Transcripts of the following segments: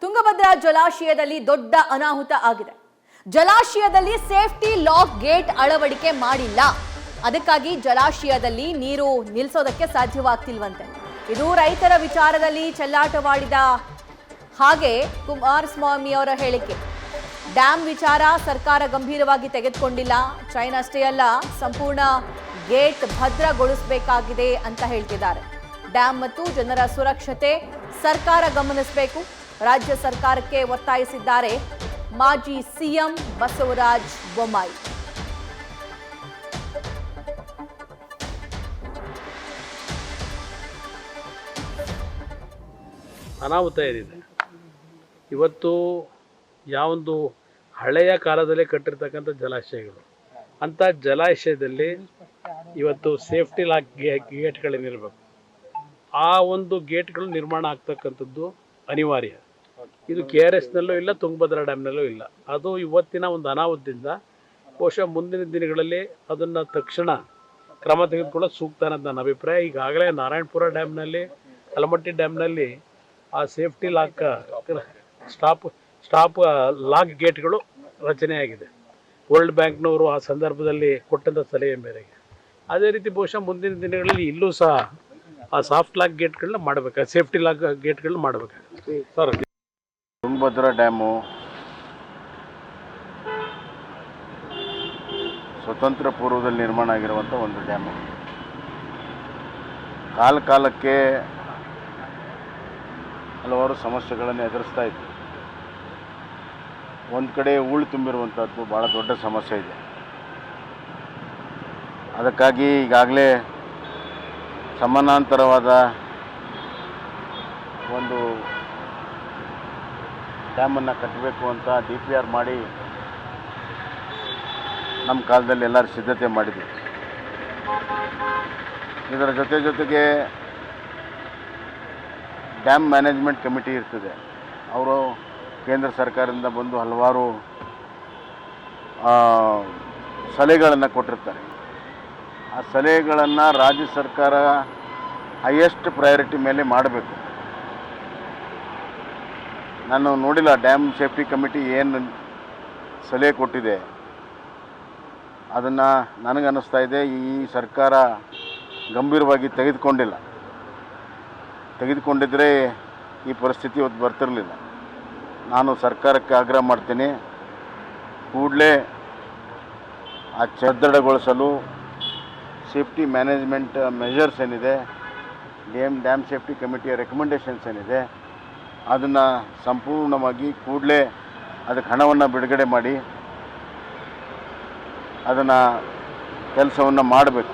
ತುಂಗಭದ್ರಾ ಜಲಾಶಯದಲ್ಲಿ ದೊಡ್ಡ ಅನಾಹುತ ಆಗಿದೆ. ಜಲಾಶಯದಲ್ಲಿ ಸೇಫ್ಟಿ ಲಾಕ್ ಗೇಟ್ ಅಳವಡಿಕೆ ಮಾಡಿಲ್ಲ. ಅದಕ್ಕಾಗಿ ಜಲಾಶಯದಲ್ಲಿ ನೀರು ನಿಲ್ಲಿಸೋದಕ್ಕೆ ಸಾಧ್ಯವಾಗ್ತಿಲ್ವಂತೆ. ಇದು ರೈತರ ವಿಚಾರದಲ್ಲಿ ಚೆಲ್ಲಾಟವಾಡಿದ ಹಾಗೆ ಕುಮಾರಸ್ವಾಮಿ ಅವರ ಹೇಳಿಕೆ. ಡ್ಯಾಮ್ ವಿಚಾರ ಸರ್ಕಾರ ಗಂಭೀರವಾಗಿ ತೆಗೆದುಕೊಂಡಿಲ್ಲ. ಚೈನಾ ಅಷ್ಟೇ ಅಲ್ಲ, ಸಂಪೂರ್ಣ ಗೇಟ್ ಭದ್ರಗೊಳಿಸಬೇಕಾಗಿದೆ ಅಂತ ಹೇಳ್ತಿದ್ದಾರೆ. ಡ್ಯಾಮ್ ಮತ್ತು ಜನರ ಸುರಕ್ಷತೆ ಸರ್ಕಾರ ಗಮನಿಸಬೇಕು. ರಾಜ್ಯ ಸರ್ಕಾರಕ್ಕೆ ಒತ್ತಾಯಿಸಿದ್ದಾರೆ ಮಾಜಿ ಸಿಎಂ ಬಸವರಾಜ ಬೊಮ್ಮಾಯಿ. ಅನಾಹುತ ಏನಿದೆ ಇವತ್ತು ಯಾವೊಂದು ಹಳೆಯ ಕಾಲದಲ್ಲೇ ಕಟ್ಟಿರ್ತಕ್ಕಂಥ ಜಲಾಶಯಗಳು ಅಂಥ ಜಲಾಶಯದಲ್ಲಿ ಇವತ್ತು ಸೇಫ್ಟಿ ಲಾಕ್ ಗೇಟ್ಗಳೇನಿರಬೇಕು, ಆ ಒಂದು ಗೇಟ್ಗಳು ನಿರ್ಮಾಣ ಆಗ್ತಕ್ಕಂಥದ್ದು ಅನಿವಾರ್ಯ. ಇದು KRSನಲ್ಲೂ ಇಲ್ಲ, ತುಂಗಭದ್ರಾ ಡ್ಯಾಮ್ನಲ್ಲೂ ಇಲ್ಲ. ಅದು ಇವತ್ತಿನ ಒಂದು ಅನಾಹುತದಿಂದ ಬಹುಶಃ ಮುಂದಿನ ದಿನಗಳಲ್ಲಿ ಅದನ್ನು ತಕ್ಷಣ ಕ್ರಮ ತೆಗೆದುಕೊಳ್ಳೋದು ಸೂಕ್ತ ಅನ್ನೋದು ನನ್ನ ಅಭಿಪ್ರಾಯ. ಈಗಾಗಲೇ ನಾರಾಯಣಪುರ ಡ್ಯಾಮ್ನಲ್ಲಿ, ಕಲಮಟ್ಟಿ ಡ್ಯಾಮ್ನಲ್ಲಿ ಆ ಸೇಫ್ಟಿ ಲಾಕ್ ಸ್ಟಾಪ್ ಲಾಕ್ ಗೇಟ್ಗಳು ರಚನೆಯಾಗಿದೆ. ವರ್ಲ್ಡ್ ಬ್ಯಾಂಕ್ನವರು ಆ ಸಂದರ್ಭದಲ್ಲಿ ಕೊಟ್ಟಂಥ ಸಲಹೆ ಮೇರೆಗೆ ಅದೇ ರೀತಿ ಬಹುಶಃ ಮುಂದಿನ ದಿನಗಳಲ್ಲಿ ಇಲ್ಲೂ ಸಹ ಆ ಸಾಫ್ಟ್ ಲಾಕ್ ಗೇಟ್ಗಳನ್ನ ಮಾಡಬೇಕು, ಸೇಫ್ಟಿ ಲಾಕ್ ಗೇಟ್ಗಳನ್ನ ಮಾಡಬೇಕಾಗುತ್ತೆ. ಸರ್, ತುಂಗಭದ್ರಾ ಡ್ಯಾಮು ಸ್ವತಂತ್ರ ಪೂರ್ವದಲ್ಲಿ ನಿರ್ಮಾಣ ಆಗಿರುವಂಥ ಒಂದು ಡ್ಯಾಮು. ಕಾಲಕ್ಕೆ ಹಲವಾರು ಸಮಸ್ಯೆಗಳನ್ನು ಎದುರಿಸ್ತಾ ಇತ್ತು. ಒಂದು ಕಡೆ ಹೂಳು ತುಂಬಿರುವಂಥದ್ದು ಭಾಳ ದೊಡ್ಡ ಸಮಸ್ಯೆ ಇದೆ. ಅದಕ್ಕಾಗಿ ಈಗಾಗಲೇ ಸಮಾನಾಂತರವಾದ ಒಂದು ಡ್ಯಾಮನ್ನು ಕಟ್ಟಬೇಕು ಅಂತ DPR ಮಾಡಿ ನಮ್ಮ ಕಾಲದಲ್ಲಿ ಎಲ್ಲರೂ ಸಿದ್ಧತೆ ಮಾಡಿದ್ವಿ. ಇದರ ಜೊತೆಗೆ ಡ್ಯಾಮ್ ಮ್ಯಾನೇಜ್ಮೆಂಟ್ ಕಮಿಟಿ ಇರ್ತದೆ. ಅವರು ಕೇಂದ್ರ ಸರ್ಕಾರದಿಂದ ಬಂದು ಹಲವಾರು ಸಲಹೆಗಳನ್ನು ಕೊಟ್ಟಿರ್ತಾರೆ. ಆ ಸಲಹೆಗಳನ್ನು ರಾಜ್ಯ ಸರ್ಕಾರ ಹೈಯೆಸ್ಟ್ ಪ್ರಯಾರಿಟಿ ಮೇಲೆ ಮಾಡಬೇಕು. ನಾನು ನೋಡಿಲ್ಲ ಡ್ಯಾಮ್ ಸೇಫ್ಟಿ ಕಮಿಟಿ ಏನು ಸಲಹೆ ಕೊಟ್ಟಿದೆ. ಅದನ್ನು ನನಗನ್ನಿಸ್ತಾ ಇದೆ ಈ ಸರ್ಕಾರ ಗಂಭೀರವಾಗಿ ತೆಗೆದುಕೊಂಡಿದ್ದರೆ ಈ ಪರಿಸ್ಥಿತಿ ಇವತ್ತು ಬರ್ತಿರಲಿಲ್ಲ. ನಾನು ಸರ್ಕಾರಕ್ಕೆ ಆಗ್ರಹ ಮಾಡ್ತೀನಿ, ಕೂಡಲೇ ಆ ಸದೃಢಗೊಳಿಸಲು ಸೇಫ್ಟಿ ಮ್ಯಾನೇಜ್ಮೆಂಟ್ ಮೆಷರ್ಸ್ ಏನಿದೆ, ಡ್ಯಾಮ್ ಸೇಫ್ಟಿ ಕಮಿಟಿಯ ರೆಕಮೆಂಡೇಷನ್ಸ್ ಏನಿದೆ, ಅದನ್ನು ಸಂಪೂರ್ಣವಾಗಿ ಕೂಡಲೇ ಅದಕ್ಕೆ ಹಣವನ್ನು ಬಿಡುಗಡೆ ಮಾಡಿ ಅದನ್ನು ಕೆಲಸವನ್ನು ಮಾಡಬೇಕು.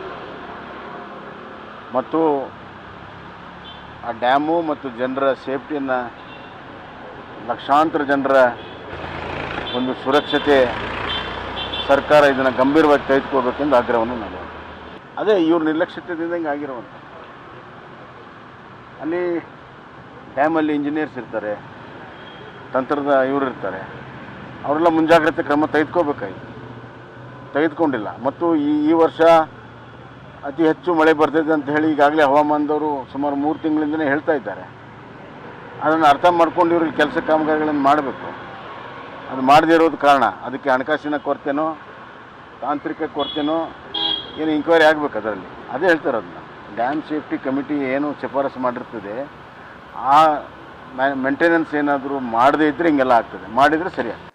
ಮತ್ತು ಆ ಡ್ಯಾಮು ಮತ್ತು ಜನರ ಸೇಫ್ಟಿಯನ್ನು, ಲಕ್ಷಾಂತರ ಜನರ ಒಂದು ಸುರಕ್ಷತೆ ಸರ್ಕಾರ ಇದನ್ನು ಗಂಭೀರವಾಗಿ ತೆಗೆದುಕೋಬೇಕೆಂದು ಆಗ್ರಹವನ್ನು ನಾನು. ಅದೇ ಇವ್ರ ನಿರ್ಲಕ್ಷ್ಯತೆಯಿಂದ ಹಿಂಗೆ ಆಗಿರುವಂಥ. ಅಲ್ಲಿ ಡ್ಯಾಮಲ್ಲಿ ಇಂಜಿನಿಯರ್ಸ್ ಇರ್ತಾರೆ, ತಂತ್ರದ ಇವರು ಇರ್ತಾರೆ, ಅವರೆಲ್ಲ ಮುಂಜಾಗ್ರತೆ ಕ್ರಮ ತೆಗೆದುಕೊಂಡಿಲ್ಲ. ಮತ್ತು ಈ ವರ್ಷ ಅತಿ ಹೆಚ್ಚು ಮಳೆ ಬರ್ತಿದೆ ಅಂತ ಹೇಳಿ ಈಗಾಗಲೇ ಹವಾಮಾನದವರು ಸುಮಾರು 3 ತಿಂಗಳಿಂದಲೇ ಹೇಳ್ತಾ ಇದ್ದಾರೆ. ಅದನ್ನು ಅರ್ಥ ಮಾಡ್ಕೊಂಡು ಇವ್ರಿಗೆ ಕೆಲಸ ಕಾಮಗಾರಿಗಳನ್ನು ಮಾಡಬೇಕು. ಅದು ಮಾಡದೇ ಇರೋದು ಕಾರಣ. ಅದಕ್ಕೆ ಹಣಕಾಸಿನ ಕೊರತೆನೋ ತಾಂತ್ರಿಕ ಕೊರತೆನೋ ಏನು ಇಂಕ್ವೈರಿ ಆಗಬೇಕು ಅದರಲ್ಲಿ. ಅದೇ ಹೇಳ್ತಾರೆ. ಅದನ್ನು ಡ್ಯಾಮ್ ಸೇಫ್ಟಿ ಕಮಿಟಿ ಏನು ಶಿಫಾರಸು ಮಾಡಿರ್ತದೆ, ಆ ಮೇಂಟೆನೆನ್ಸ್ ಏನಾದರೂ ಮಾಡದೇ ಇದ್ದರೆ ಹಿಂಗೆಲ್ಲ ಆಗ್ತದೆ. ಮಾಡಿದರೆ ಸರಿಯಾಗ್ತದೆ.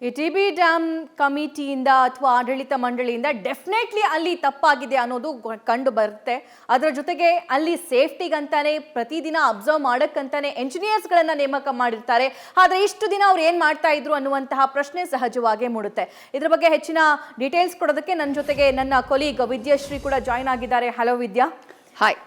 ಈ TB ಡ್ಯಾಮ್ ಕಮಿಟಿಯಿಂದ ಅಥವಾ ಆಡಳಿತ ಮಂಡಳಿಯಿಂದ ಡೆಫಿನೆಟ್ಲಿ ಅಲ್ಲಿ ತಪ್ಪಾಗಿದೆ ಅನ್ನೋದು ಕಂಡು ಬರುತ್ತೆ. ಅದರ ಜೊತೆಗೆ ಅಲ್ಲಿ ಸೇಫ್ಟಿಗಂತಾನೆ ಪ್ರತಿದಿನ ಅಬ್ಸರ್ವ್ ಮಾಡೋಕ್ಕಂತಾನೆ ಎಂಜಿನಿಯರ್ಸ್ಗಳನ್ನು ನೇಮಕ ಮಾಡಿರ್ತಾರೆ. ಆದರೆ ಇಷ್ಟು ದಿನ ಅವ್ರು ಏನು ಮಾಡ್ತಾ ಇದ್ರು ಅನ್ನುವಂತಹ ಪ್ರಶ್ನೆ ಸಹಜವಾಗೇ ಮೂಡುತ್ತೆ. ಇದ್ರ ಬಗ್ಗೆ ಹೆಚ್ಚಿನ ಡೀಟೇಲ್ಸ್ ಕೊಡೋದಕ್ಕೆ ನನ್ನ ಜೊತೆಗೆ ನನ್ನ ಕೊಲೀಗ್ ವಿದ್ಯಾಶ್ರೀ ಕೂಡ ಜಾಯ್ನ್ ಆಗಿದ್ದಾರೆ. ಹಲೋ ವಿದ್ಯಾ. ಹಾಯ್.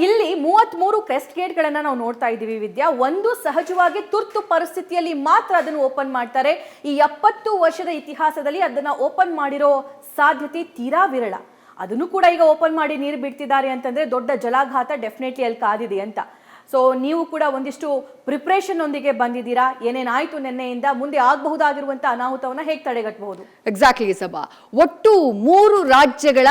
ಇಲ್ಲಿ 33 ಕ್ರೆಸ್ಟ್ ಗೇಟ್ಗಳನ್ನು ನಾವು ನೋಡ್ತಾ ಇದ್ದೀವಿ ವಿದ್ಯಾ. ಒಂದು ಸಹಜವಾಗಿ ತುರ್ತು ಪರಿಸ್ಥಿತಿಯಲ್ಲಿ ಮಾತ್ರ ಅದನ್ನು ಓಪನ್ ಮಾಡ್ತಾರೆ. ಈ 70 ವರ್ಷದ ಇತಿಹಾಸದಲ್ಲಿ ಅದನ್ನು ಓಪನ್ ಮಾಡಿರೋ ಸಾಧ್ಯತೆ ತೀರಾ ವಿರಳ. ಅದನ್ನು ಕೂಡ ಈಗ ಓಪನ್ ಮಾಡಿ ನೀರು ಬಿಡ್ತಿದ್ದಾರೆ ಅಂತಂದ್ರೆ ದೊಡ್ಡ ಜಲಾಘಾತ ಡೆಫಿನೆಟ್ಲಿ ಅಲ್ಲಿ ಕಾದಿದೆ ಅಂತ. ಸೊ ನೀವು ಕೂಡ ಒಂದಿಷ್ಟು ಪ್ರಿಪ್ರೇಷನ್ ಒಂದಿಗೆ ಬಂದಿದ್ದೀರಾ. ಏನೇನಾಯ್ತು ನಿನ್ನೆಯಿಂದ, ಮುಂದೆ ಆಗಬಹುದಾಗಿರುವಂತಹ ಅನಾಹುತವನ್ನ ಹೇಗೆ ತಡೆಗಟ್ಟಬಹುದು? ಎಕ್ಸಾಕ್ಟ್ಲಿ ಸಭಾ. ಒಟ್ಟು 3 ರಾಜ್ಯಗಳ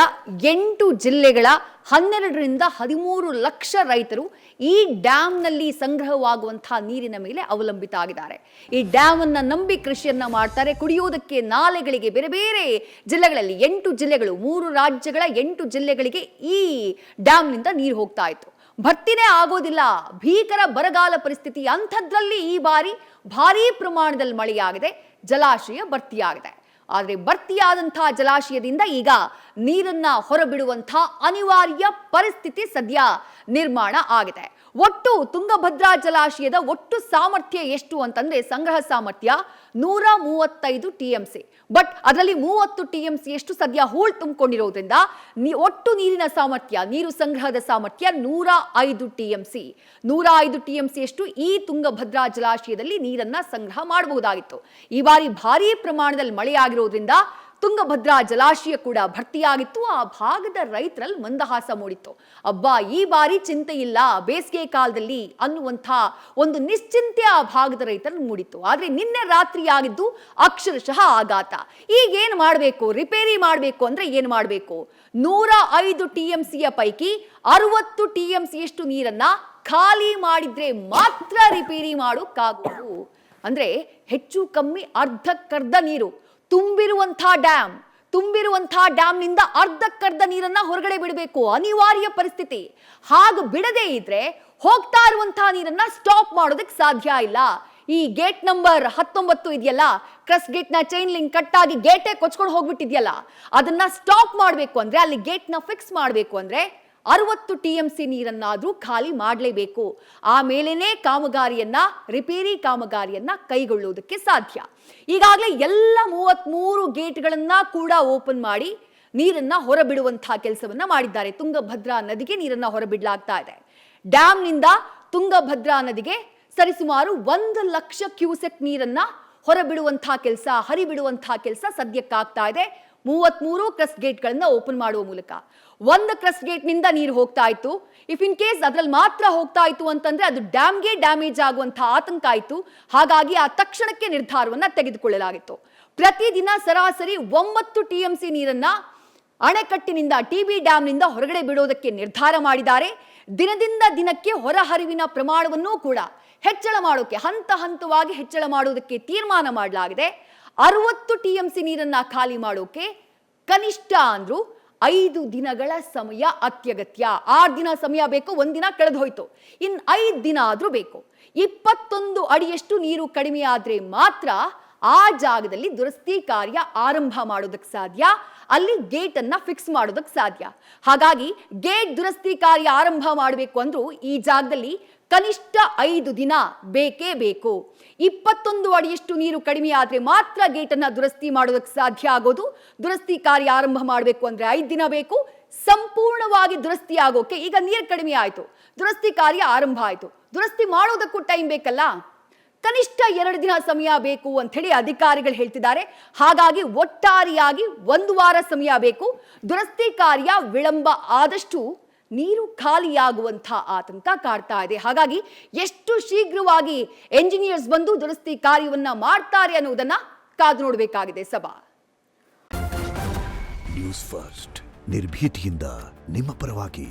8 ಜಿಲ್ಲೆಗಳ 12 ರಿಂದ 13 ಲಕ್ಷ ರೈತರು ಈ ಡ್ಯಾಮ್ನಲ್ಲಿ ಸಂಗ್ರಹವಾಗುವಂತಹ ನೀರಿನ ಮೇಲೆ ಅವಲಂಬಿತ ಆಗಿದ್ದಾರೆ. ಈ ಡ್ಯಾಮ್ ಅನ್ನ ನಂಬಿ ಕೃಷಿಯನ್ನ ಮಾಡ್ತಾರೆ. ಕುಡಿಯೋದಕ್ಕೆ ನಾಲೆಗಳಿಗೆ ಬೇರೆ ಬೇರೆ ಜಿಲ್ಲೆಗಳಲ್ಲಿ 8 ಜಿಲ್ಲೆಗಳು, 3 ರಾಜ್ಯಗಳ 8 ಜಿಲ್ಲೆಗಳಿಗೆ ಈ ಡ್ಯಾಮ್ನಿಂದ ನೀರು ಹೋಗ್ತಾ ಇತ್ತು. ಭರ್ತಿನೇ ಆಗೋದಿಲ್ಲ, ಭೀಕರ ಬರಗಾಲ ಪರಿಸ್ಥಿತಿ. ಅಂಥದ್ರಲ್ಲಿ ಈ ಬಾರಿ ಭಾರೀ ಪ್ರಮಾಣದಲ್ಲಿ ಮಳೆಯಾಗಿದೆ, ಜಲಾಶಯ ಭರ್ತಿಯಾಗಿದೆ. ಆದರೆ ಭರ್ತಿಯಾದಂತಹ ಜಲಾಶಯದಿಂದ ಈಗ ನೀರನ್ನ ಹೊರಬಿಡುವಂತಹ ಅನಿವಾರ್ಯ ಪರಿಸ್ಥಿತಿ ಸದ್ಯ ನಿರ್ಮಾಣ ಆಗಿದೆ. ಒಟ್ಟು ತುಂಗಭದ್ರಾ ಜಲಾಶಯದ ಒಟ್ಟು ಸಾಮರ್ಥ್ಯ ಎಷ್ಟು ಅಂತಂದ್ರೆ ಸಂಗ್ರಹ ಸಾಮರ್ಥ್ಯ 135 TMC. ಬಟ್ ಅದರಲ್ಲಿ 30 TMC ಎಷ್ಟು ಸದ್ಯ ಹೂಳ್ ತುಂಬಿಕೊಂಡಿರೋದ್ರಿಂದ ಒಟ್ಟು ನೀರಿನ ಸಾಮರ್ಥ್ಯ, ನೀರು ಸಂಗ್ರಹದ ಸಾಮರ್ಥ್ಯ 105 TMC. 105 TMC ಎಷ್ಟು ಈ ತುಂಗಭದ್ರಾ ಜಲಾಶಯದಲ್ಲಿ ನೀರನ್ನ ಸಂಗ್ರಹ ಮಾಡಬಹುದಾಗಿತ್ತು. ಈ ಬಾರಿ ಭಾರೀ ಪ್ರಮಾಣದಲ್ಲಿ ಮಳೆಯಾಗಿರೋದ್ರಿಂದ ತುಂಗಭದ್ರಾ ಜಲಾಶಯ ಕೂಡ ಭರ್ತಿಯಾಗಿತ್ತು. ಆ ಭಾಗದ ರೈತರಲ್ಲಿ ಮಂದಹಾಸ ಮೂಡಿತ್ತು. ಅಬ್ಬಾ, ಈ ಬಾರಿ ಚಿಂತೆ ಇಲ್ಲ ಬೇಸಿಗೆ ಕಾಲದಲ್ಲಿ ಅನ್ನುವಂಥ ಒಂದು ನಿಶ್ಚಿಂತೆ ಆ ಭಾಗದ ರೈತರಲ್ಲಿ ಮೂಡಿತ್ತು. ಆದ್ರೆ ನಿನ್ನೆ ರಾತ್ರಿ ಆಗಿದ್ದು ಅಕ್ಷರಶಃ ಆಘಾತ. ಈಗ ಏನ್ ಮಾಡಬೇಕು? ರಿಪೇರಿ ಮಾಡಬೇಕು ಅಂದ್ರೆ ಏನ್ ಮಾಡಬೇಕು? 105 TMCಯ ಪೈಕಿ 60 TMC ಯಷ್ಟು ನೀರನ್ನ ಖಾಲಿ ಮಾಡಿದ್ರೆ ಮಾತ್ರ ರಿಪೇರಿ ಮಾಡೋಕ್ಕಾಗೋದು. ಅಂದ್ರೆ ಹೆಚ್ಚು ಕಮ್ಮಿ ಅರ್ಧಕ್ಕರ್ಧ ನೀರು ತುಂಬಿರುವಂತಹ ಡ್ಯಾಮ್ನಿಂದ ಅರ್ಧಕ್ಕರ್ಧ ನೀರನ್ನ ಹೊರಗಡೆ ಬಿಡಬೇಕು, ಅನಿವಾರ್ಯ ಪರಿಸ್ಥಿತಿ. ಹಾಗೆ ಬಿಡದೇ ಇದ್ರೆ ಹೋಗ್ತಾ ಇರುವಂತಹ ನೀರನ್ನ ಸ್ಟಾಪ್ ಮಾಡೋದಕ್ಕೆ ಸಾಧ್ಯ ಇಲ್ಲ. ಈ ಗೇಟ್ ನಂಬರ್ 19 ಇದೆಯಲ್ಲ, ಕ್ರಸ್ ಗೇಟ್ ನ ಚೈನ್ ಲಿಂಕ್ ಕಟ್ ಆಗಿ ಗೇಟೇ ಕೊಚ್ಕೊಂಡು ಹೋಗ್ಬಿಟ್ಟಿದ್ಯಲ್ಲ, ಅದನ್ನ ಸ್ಟಾಪ್ ಮಾಡಬೇಕು ಅಂದ್ರೆ, ಅಲ್ಲಿ ಗೇಟ್ ನ ಫಿಕ್ಸ್ ಮಾಡಬೇಕು ಅಂದ್ರೆ 60 TMC ನೀರನ್ನಾದ್ರೂ ಖಾಲಿ ಮಾಡಲೇಬೇಕು. ಆಮೇಲೆನೇ ರಿಪೇರಿ ಕಾಮಗಾರಿಯನ್ನ ಕೈಗೊಳ್ಳುವುದಕ್ಕೆ ಸಾಧ್ಯ. ಈಗಾಗಲೇ ಎಲ್ಲ 33 ಗೇಟ್ಗಳನ್ನ ಕೂಡ ಓಪನ್ ಮಾಡಿ ನೀರನ್ನ ಹೊರಬಿಡುವಂತಹ ಕೆಲಸವನ್ನ ಮಾಡಿದ್ದಾರೆ. ತುಂಗಭದ್ರಾ ನದಿಗೆ ನೀರನ್ನ ಹೊರಬಿಡಲಾಗ್ತಾ ಇದೆ. ಡ್ಯಾಮ್ನಿಂದ ತುಂಗಭದ್ರಾ ನದಿಗೆ ಸರಿಸುಮಾರು 1 ಲಕ್ಷ ಕ್ಯೂಸೆಕ್ ನೀರನ್ನ ಹೊರಬಿಡುವಂತಹ ಕೆಲಸ, ಹರಿಬಿಡುವಂತಹ ಕೆಲಸ ಸದ್ಯಕ್ಕಾಗ್ತಾ ಇದೆ. 33 ಕ್ರಸ್ಟ್ ಗೇಟ್ಗಳನ್ನ ಓಪನ್ ಮಾಡುವ ಮೂಲಕ. ಒಂದು ಕ್ರಸ್ಟ್ ಗೇಟ್ ನಿಂದ ನೀರು ಹೋಗ್ತಾ ಇತ್ತು. ಇಫ್ ಇನ್ ಕೇಸ್ ಅದ್ರಲ್ಲಿ ಮಾತ್ರ ಹೋಗ್ತಾ ಇತ್ತು ಅಂತಂದ್ರೆ ಅದು ಡ್ಯಾಮ್ಗೆ ಡ್ಯಾಮೇಜ್ ಆಗುವಂತಹ ಆತಂಕ ಆಯಿತು. ಹಾಗಾಗಿ ಆ ತಕ್ಷಣಕ್ಕೆ ನಿರ್ಧಾರವನ್ನ ತೆಗೆದುಕೊಳ್ಳಲಾಗಿತ್ತು. ಪ್ರತಿದಿನ ಸರಾಸರಿ 9 TMC ನೀರನ್ನ ಅಣೆಕಟ್ಟಿನಿಂದ, TB ಡ್ಯಾಮ್ನಿಂದ ಹೊರಗಡೆ ಬಿಡೋದಕ್ಕೆ ನಿರ್ಧಾರ ಮಾಡಿದ್ದಾರೆ. ದಿನದಿಂದ ದಿನಕ್ಕೆ ಹೊರಹರಿವಿನ ಪ್ರಮಾಣವನ್ನು ಕೂಡ ಹೆಚ್ಚಳ ಮಾಡೋಕೆ, ಹಂತ ಹಂತವಾಗಿ ಹೆಚ್ಚಳ ಮಾಡೋದಕ್ಕೆ ತೀರ್ಮಾನ ಮಾಡಲಾಗಿದೆ. 60 TMC ನೀರನ್ನ ಖಾಲಿ ಮಾಡೋಕೆ ಕನಿಷ್ಠ ಅಂದ್ರೂ 5 ದಿನಗಳ ಸಮಯ ಅತ್ಯಗತ್ಯ. 6 ದಿನ ಸಮಯ ಬೇಕು, 1 ದಿನ ಕಳೆದು ಹೋಯ್ತು, ಇನ್ನು 5 ದಿನ ಆದ್ರೂ ಬೇಕು. 21 ಅಡಿಯಷ್ಟು ನೀರು ಕಡಿಮೆ ಆದ್ರೆ ಮಾತ್ರ ಆ ಜಾಗದಲ್ಲಿ ದುರಸ್ತಿ ಕಾರ್ಯ ಆರಂಭ ಮಾಡೋದಕ್ಕೆ ಸಾಧ್ಯ, ಅಲ್ಲಿ ಗೇಟ್ ಅನ್ನ ಫಿಕ್ಸ್ ಮಾಡೋದಕ್ಕೆ ಸಾಧ್ಯ. ಹಾಗಾಗಿ ಗೇಟ್ ದುರಸ್ತಿ ಕಾರ್ಯ ಆರಂಭ ಮಾಡಬೇಕು ಅಂದ್ರೂ ಈ ಜಾಗದಲ್ಲಿ ಕನಿಷ್ಠ 5 ದಿನ ಬೇಕೇ ಬೇಕು. 21 ಅಡಿಯಷ್ಟು ನೀರು ಕಡಿಮೆ ಆದ್ರೆ ಮಾತ್ರ ಗೇಟ್ ಅನ್ನ ದುರಸ್ತಿ ಮಾಡೋದಕ್ಕೆ ಸಾಧ್ಯ ಆಗೋದು. ದುರಸ್ತಿ ಕಾರ್ಯ ಆರಂಭ ಮಾಡಬೇಕು ಅಂದ್ರೆ 5 ದಿನ ಬೇಕು. ಸಂಪೂರ್ಣವಾಗಿ ದುರಸ್ತಿ ಆಗೋಕೆ ಈಗ ನೀರು ಕಡಿಮೆ ಆಯ್ತು, ದುರಸ್ತಿ ಕಾರ್ಯ ಆರಂಭ ಆಯ್ತು, ದುರಸ್ತಿ ಮಾಡೋದಕ್ಕೂ ಟೈಮ್ ಬೇಕಲ್ಲ, ಕನಿಷ್ಠ 2 ದಿನ ಸಮಯ ಬೇಕು ಅಂತ ಹೇಳಿ ಅಧಿಕಾರಿಗಳು ಹೇಳ್ತಿದ್ದಾರೆ. ಹಾಗಾಗಿ ಒಟ್ಟಾರೆಯಾಗಿ 1 ವಾರ ಸಮಯ ಬೇಕು. ದುರಸ್ತಿ ಕಾರ್ಯ ವಿಳಂಬ ಆದಷ್ಟು ನೀರು ಖಾಲಿಯಾಗುವಂತಹ ಆತಂಕ ಕಾಡ್ತಾ ಇದೆ. ಹಾಗಾಗಿ ಎಷ್ಟು ಶೀಘ್ರವಾಗಿ ಎಂಜಿನಿಯರ್ಸ್ ಬಂದು ದುರಸ್ತಿ ಕಾರ್ಯವನ್ನ ಮಾಡ್ತಾರೆ ಅನ್ನೋದನ್ನ ಕಾದು ನೋಡಬೇಕಾಗಿದೆ. ಸಭಾ ನ್ಯೂಸ್ ಫಸ್ಟ್, ನಿರ್ಭೀತಿಯಿಂದ ನಿಮ್ಮ ಪರವಾಗಿ.